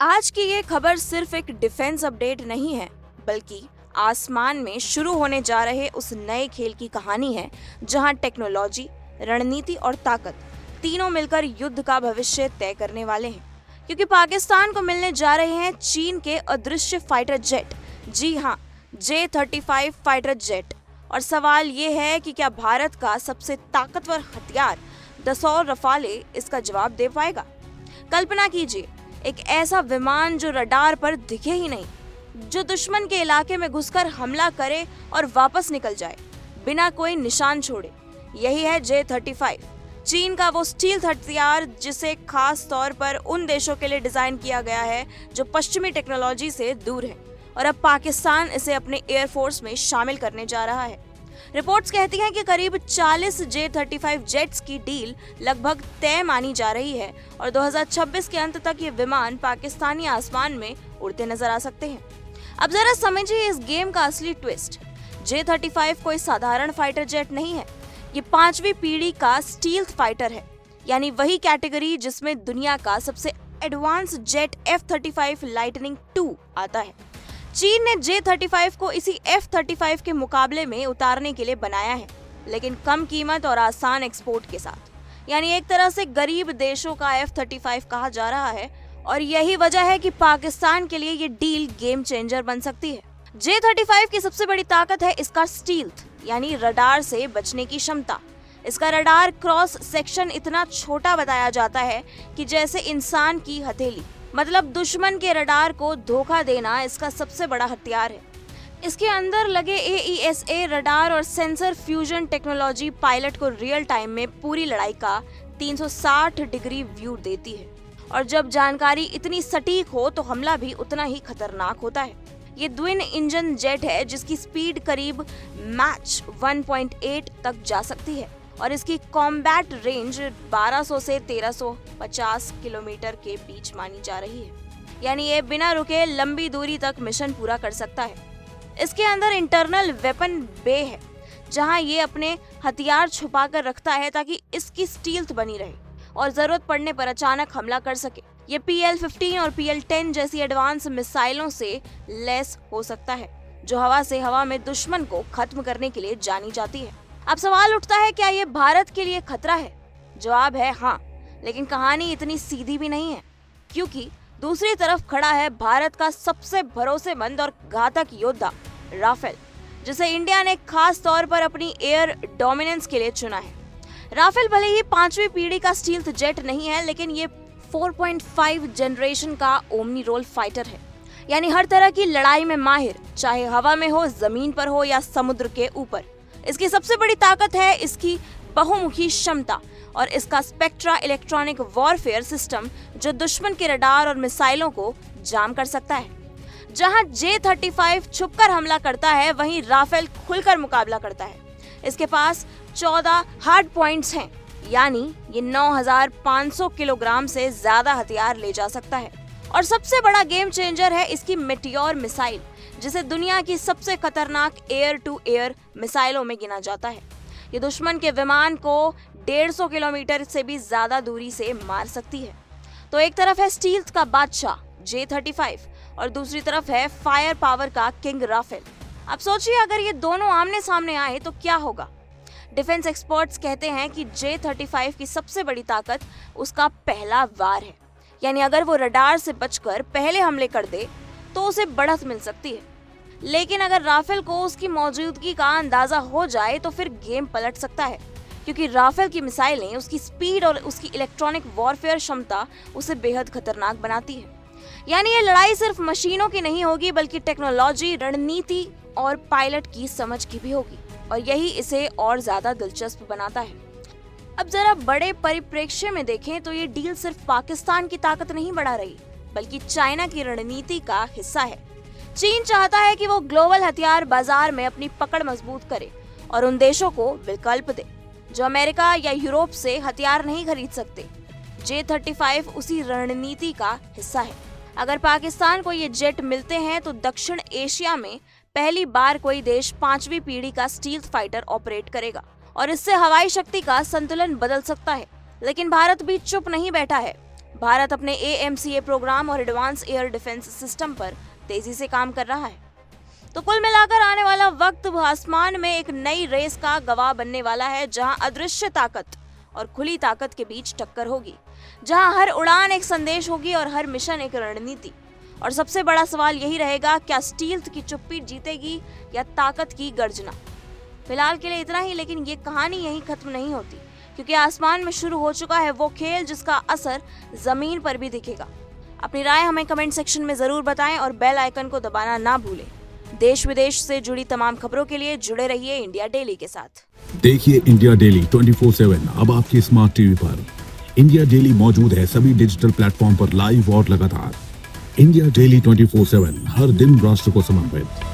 आज की ये खबर सिर्फ एक डिफेंस अपडेट नहीं है, बल्कि आसमान में शुरू होने जा रहे उस नए खेल की कहानी है जहां टेक्नोलॉजी, रणनीति और ताकत तीनों मिलकर युद्ध का भविष्य तय करने वाले हैं। क्योंकि पाकिस्तान को मिलने जा रहे हैं चीन के अदृश्य फाइटर जेट, जी हाँ, J-35 फाइटर जेट। और सवाल ये है कि क्या भारत का सबसे ताकतवर हथियार दसौर रफाले इसका जवाब दे पाएगा। कल्पना कीजिए, एक ऐसा विमान जो रडार पर दिखे ही नहीं, जो दुश्मन के इलाके में घुसकर हमला करे और वापस निकल जाए बिना कोई निशान छोड़े। यही है J-35, चीन का वो स्टील्थ हथियार जिसे खास तौर पर उन देशों के लिए डिजाइन किया गया है जो पश्चिमी टेक्नोलॉजी से दूर है, और अब पाकिस्तान इसे अपने एयरफोर्स में शामिल करने जा रहा है। रिपोर्ट्स कहती हैं कि करीब 40 J-35 जेट्स की डील लगभग तय मानी जा रही है और 2026 के अंत तक ये विमान पाकिस्तानी आसमान में उड़ते नजर आ सकते हैं। अब जरा समझिए इस गेम का असली ट्विस्ट। J-35 कोई साधारण फाइटर जेट नहीं है, ये 5वीं पीढ़ी का स्टील्थ फाइटर है, यानी वही कैटेगरी जिसमें दुनिया का सबसे एडवांस जेट F-35 लाइटनिंग 2 आता है। चीन ने J-35 को इसी F-35 के मुकाबले में उतारने के लिए बनाया है, लेकिन कम कीमत और आसान एक्सपोर्ट के साथ। यानी एक तरह से गरीब देशों का F-35 कहा जा रहा है, और यही वजह है कि पाकिस्तान के लिए ये डील गेम चेंजर बन सकती है। J-35 की सबसे बड़ी ताकत है इसका स्टील्थ, यानी रडार से बचने की क्षमता। इसका रडार क्रॉस सेक्शन इतना छोटा बताया जाता है कि जैसे इंसान की हथेली, मतलब दुश्मन के रडार को धोखा देना इसका सबसे बड़ा हथियार है। इसके अंदर लगे AESA रडार और सेंसर फ्यूजन टेक्नोलॉजी पायलट को रियल टाइम में पूरी लड़ाई का 360 डिग्री व्यू देती है, और जब जानकारी इतनी सटीक हो तो हमला भी उतना ही खतरनाक होता है। ये ट्विन इंजन जेट है जिसकी स्पीड करीब मैच 1.8 तक जा सकती है, और इसकी कॉम्बैट रेंज 1200 से 1350 किलोमीटर के बीच मानी जा रही है। यानी ये बिना रुके लंबी दूरी तक मिशन पूरा कर सकता है। इसके अंदर इंटरनल वेपन बे है, जहां ये अपने हथियार छुपा कर रखता है ताकि इसकी स्टील्थ बनी रहे और जरूरत पड़ने पर अचानक हमला कर सके। ये PL-15 और PL-10 जैसी एडवांस मिसाइलों से लैस हो सकता है, जो हवा से हवा में दुश्मन को खत्म करने के लिए जानी जाती है। अब सवाल उठता है, क्या ये भारत के लिए खतरा है? जवाब है हाँ, लेकिन कहानी इतनी सीधी भी नहीं है, क्योंकि दूसरी तरफ खड़ा है भारत का सबसे भरोसेमंद और घातक योद्धा राफेल, जिसे इंडिया ने खास तौर पर अपनी एयर डोमिनेंस के लिए चुना है। राफेल भले ही 5वीं पीढ़ी का स्टील्थ जेट नहीं है, लेकिन ये 4.5 जनरेशन का ओमनी रोल फाइटर है, यानी हर तरह की लड़ाई में माहिर, चाहे हवा में हो, जमीन पर हो या समुद्र के ऊपर। इसकी सबसे बड़ी ताकत है इसकी बहुमुखी क्षमता और इसका स्पेक्ट्रा इलेक्ट्रॉनिक वॉरफेयर सिस्टम, जो दुश्मन के रडार और मिसाइलों को जाम कर सकता है। जहां J-35 छुपकर हमला करता है, वहीं राफेल खुलकर मुकाबला करता है। इसके पास 14 हार्ड पॉइंट्स हैं, यानी ये 9500 किलोग्राम से ज्यादा हथियार ले जा सकता है। और सबसे बड़ा गेम चेंजर है इसकी मेटियोर मिसाइल, जिसे दुनिया की सबसे खतरनाक एयर टू एयर मिसाइलों में गिना जाता है। ये दुश्मन के विमान को 150 किलोमीटर से भी ज्यादा दूरी से मार सकती है। तो एक तरफ है स्टील्थ का बादशाह J-35 और दूसरी तरफ है फायर पावर का किंग राफेल। अब सोचिए, अगर ये दोनों आमने सामने आए तो क्या होगा। डिफेंस एक्सपर्ट्स कहते हैं कि J-35 की सबसे बड़ी ताकत उसका पहला वार है, यानी अगर वो रडार से बचकर पहले हमले कर दे तो उसे बढ़त मिल सकती है। लेकिन अगर राफेल को उसकी मौजूदगी का अंदाजा हो जाए तो फिर गेम पलट सकता है, क्योंकि राफेल की मिसाइलें, उसकी स्पीड और उसकी इलेक्ट्रॉनिक वॉरफेयर क्षमता उसे बेहद खतरनाक बनाती है। यानी ये लड़ाई सिर्फ मशीनों की नहीं होगी, बल्कि टेक्नोलॉजी, रणनीति और पायलट की समझ की भी होगी, और यही इसे और ज्यादा दिलचस्प बनाता है। अब जरा बड़े परिप्रेक्ष्य में देखें तो ये डील सिर्फ पाकिस्तान की ताकत नहीं बढ़ा रही, बल्कि चाइना की रणनीति का हिस्सा है। चीन चाहता है कि वो ग्लोबल हथियार बाजार में अपनी पकड़ मजबूत करे और उन देशों को विकल्प दे जो अमेरिका या यूरोप से हथियार नहीं खरीद सकते। J-35 उसी रणनीति का हिस्सा है। अगर पाकिस्तान को ये जेट मिलते हैं तो दक्षिण एशिया में पहली बार कोई देश 5वीं पीढ़ी का स्टील्थ फाइटर ऑपरेट करेगा, और इससे हवाई शक्ति का संतुलन बदल सकता है। लेकिन भारत भी चुप नहीं बैठा है। भारत अपने AMCA प्रोग्राम और एडवांस एयर डिफेंस सिस्टम पर तेजी से काम कर रहा है। तो कुल मिलाकर आने वाला वक्त आसमान में एक नई रेस का गवाह बनने वाला है, जहां अदृश्य ताकत और खुली ताकत के बीच टक्कर होगी, जहां हर उड़ान एक संदेश होगी और हर मिशन एक रणनीति। और सबसे बड़ा सवाल यही रहेगा, क्या स्टील्थ की चुप्पी जीतेगी या ताकत की गर्जना। फिलहाल के लिए इतना ही, लेकिन ये कहानी यहीं खत्म नहीं होती, क्योंकि आसमान में शुरू हो चुका है वो खेल जिसका असर जमीन पर भी दिखेगा। अपनी राय हमें कमेंट सेक्शन में जरूर बताएं और बेल आइकन को दबाना ना भूलें। देश विदेश से जुड़ी तमाम खबरों के लिए जुड़े रहिए इंडिया डेली के साथ। देखिए इंडिया डेली 24/7 अब आपके स्मार्ट टीवी पर। इंडिया डेली मौजूद है सभी डिजिटल प्लेटफॉर्म पर लाइव और लगातार। इंडिया डेली 24/7 हर दिन राष्ट्र को समर्पित।